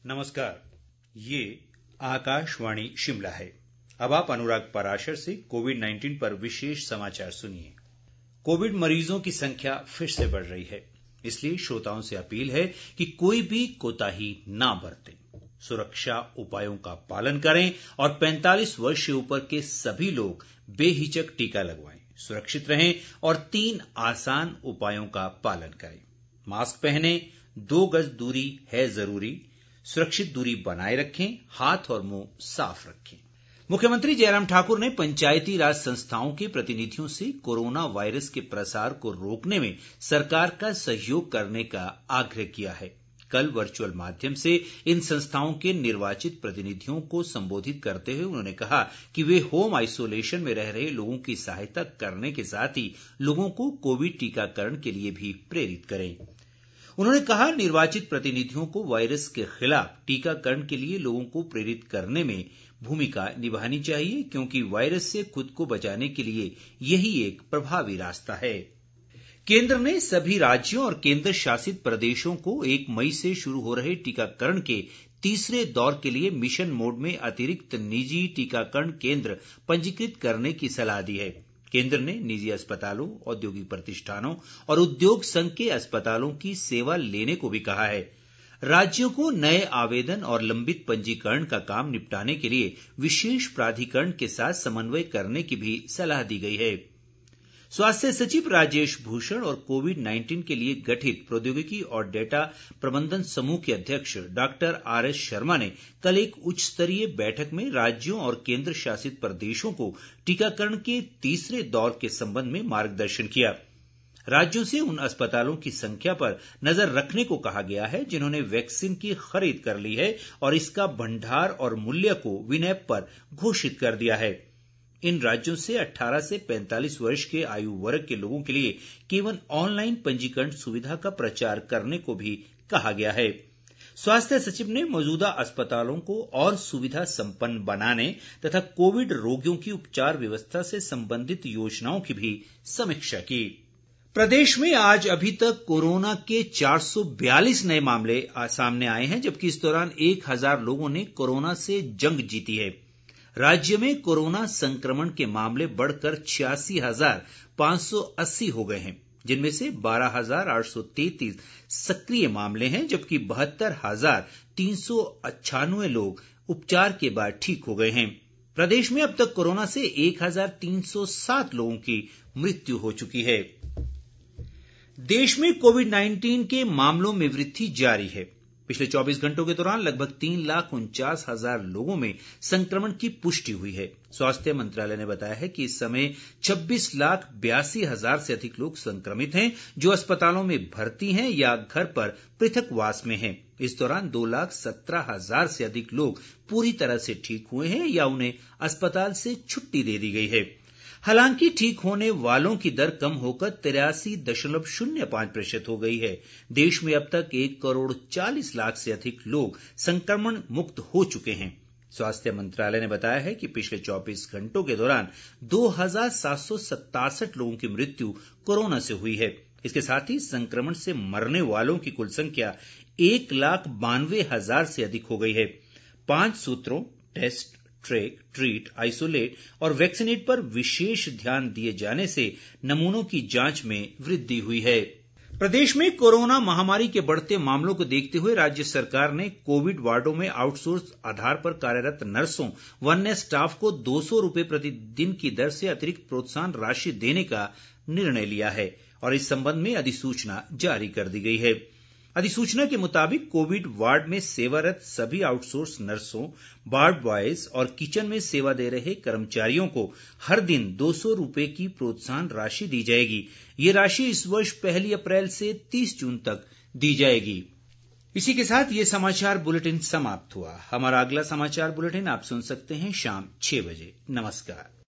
नमस्कार, ये आकाशवाणी शिमला है। अब आप अनुराग पराशर से कोविड-19 पर विशेष समाचार सुनिए। कोविड मरीजों की संख्या फिर से बढ़ रही है, इसलिए श्रोताओं से अपील है कि कोई भी कोताही ना बरतें। सुरक्षा उपायों का पालन करें और 45 वर्ष से ऊपर के सभी लोग बेहिचक टीका लगवाएं। सुरक्षित रहें और 3 आसान उपायों का पालन करें। मास्क पहनें, 2 गज दूरी है जरूरी, सुरक्षित दूरी बनाए रखें, हाथ और मुंह साफ रखें। मुख्यमंत्री जयराम ठाकुर ने पंचायती राज संस्थाओं के प्रतिनिधियों से कोरोना वायरस के प्रसार को रोकने में सरकार का सहयोग करने का आग्रह किया है। कल वर्चुअल माध्यम से इन संस्थाओं के निर्वाचित प्रतिनिधियों को संबोधित करते हुए उन्होंने कहा कि वे होम आइसोलेशन में रह रहे लोगों की सहायता करने के साथ ही लोगों को कोविड टीकाकरण के लिए भी प्रेरित करें। उन्होंने कहा, निर्वाचित प्रतिनिधियों को वायरस के खिलाफ टीकाकरण के लिए लोगों को प्रेरित करने में भूमिका निभानी चाहिए, क्योंकि वायरस से खुद को बचाने के लिए यही एक प्रभावी रास्ता है। केंद्र ने सभी राज्यों और केंद्र शासित प्रदेशों को 1 मई से शुरू हो रहे टीकाकरण के तीसरे दौर के लिए मिशन मोड में अतिरिक्त निजी टीकाकरण केंद्र पंजीकृत करने की सलाह दी है। केंद्र ने निजी अस्पतालों, औद्योगिक प्रतिष्ठानों और उद्योग संघ के अस्पतालों की सेवा लेने को भी कहा है। राज्यों को नए आवेदन और लंबित पंजीकरण का काम निपटाने के लिए विशेष प्राधिकरण के साथ समन्वय करने की भी सलाह दी गई है। स्वास्थ्य सचिव राजेश भूषण और कोविड-19 के लिए गठित प्रौद्योगिकी और डेटा प्रबंधन समूह के अध्यक्ष डॉक्टर आर.एस. शर्मा ने कल एक उच्च स्तरीय बैठक में राज्यों और केंद्र शासित प्रदेशों को टीकाकरण के तीसरे दौर के संबंध में मार्गदर्शन किया। राज्यों से उन अस्पतालों की संख्या पर नजर रखने को कहा गया है जिन्होंने वैक्सीन की खरीद कर ली है और इसका भंडार और मूल्य को विनैप पर घोषित कर दिया है। इन राज्यों से 18 से 45 वर्ष के आयु वर्ग के लोगों के लिए केवल ऑनलाइन पंजीकरण सुविधा का प्रचार करने को भी कहा गया है। स्वास्थ्य सचिव ने मौजूदा अस्पतालों को और सुविधा संपन्न बनाने तथा कोविड रोगियों की उपचार व्यवस्था से संबंधित योजनाओं की भी समीक्षा की। प्रदेश में आज अभी तक कोरोना के 442 नए मामले सामने आए हैं, जबकि इस दौरान 1000 लोगों ने कोरोना से जंग जीती है। राज्य में कोरोना संक्रमण के मामले बढ़कर 86,580 हो गए हैं, जिनमें से 12,833 सक्रिय मामले हैं, जबकि 72,396 लोग उपचार के बाद ठीक हो गए हैं। प्रदेश में अब तक कोरोना से 1,307 लोगों की मृत्यु हो चुकी है। देश में कोविड-19 के मामलों में वृद्धि जारी है। पिछले 24 घंटों के दौरान लगभग 3,49,000 लोगों में संक्रमण की पुष्टि हुई है। स्वास्थ्य मंत्रालय ने बताया है कि इस समय 26,82,000 से अधिक लोग संक्रमित हैं, जो अस्पतालों में भर्ती हैं या घर पर पृथकवास में हैं। इस दौरान 2,17,000 से अधिक लोग पूरी तरह से ठीक हुए हैं या उन्हें अस्पताल से छुट्टी दे दी गई है। हालांकि ठीक होने वालों की दर कम होकर 83.05% हो गई है। देश में अब तक 1,40,00,000 से अधिक लोग संक्रमण मुक्त हो चुके हैं। स्वास्थ्य मंत्रालय ने बताया है कि पिछले 24 घंटों के दौरान 2,767 लोगों की मृत्यु कोरोना से हुई है। इसके साथ ही संक्रमण से मरने वालों की कुल संख्या 1,92,000 से अधिक हो गई है। 5 सूत्रों टेस्ट, ट्रैक, ट्रीट, आइसोलेट और वैक्सीनेट पर विशेष ध्यान दिए जाने से नमूनों की जांच में वृद्धि हुई है। प्रदेश में कोरोना महामारी के बढ़ते मामलों को देखते हुए राज्य सरकार ने कोविड वार्डों में आउटसोर्स आधार पर कार्यरत नर्सों व अन्य स्टाफ को 200 रुपये प्रतिदिन की दर से अतिरिक्त प्रोत्साहन राशि देने का निर्णय लिया है और इस संबंध में अधिसूचना जारी कर दी गई है। अधिसूचना के मुताबिक कोविड वार्ड में सेवारत सभी आउटसोर्स नर्सों, वार्ड बॉयज और किचन में सेवा दे रहे कर्मचारियों को हर दिन 200 रुपये की प्रोत्साहन राशि दी जाएगी। ये राशि इस वर्ष 1 अप्रैल से 30 जून तक दी जाएगी। इसी के साथ ये समाचार बुलेटिन समाप्त हुआ। हमारा अगला समाचार बुलेटिन आप सुन सकते हैं शाम 6 बजे। नमस्कार।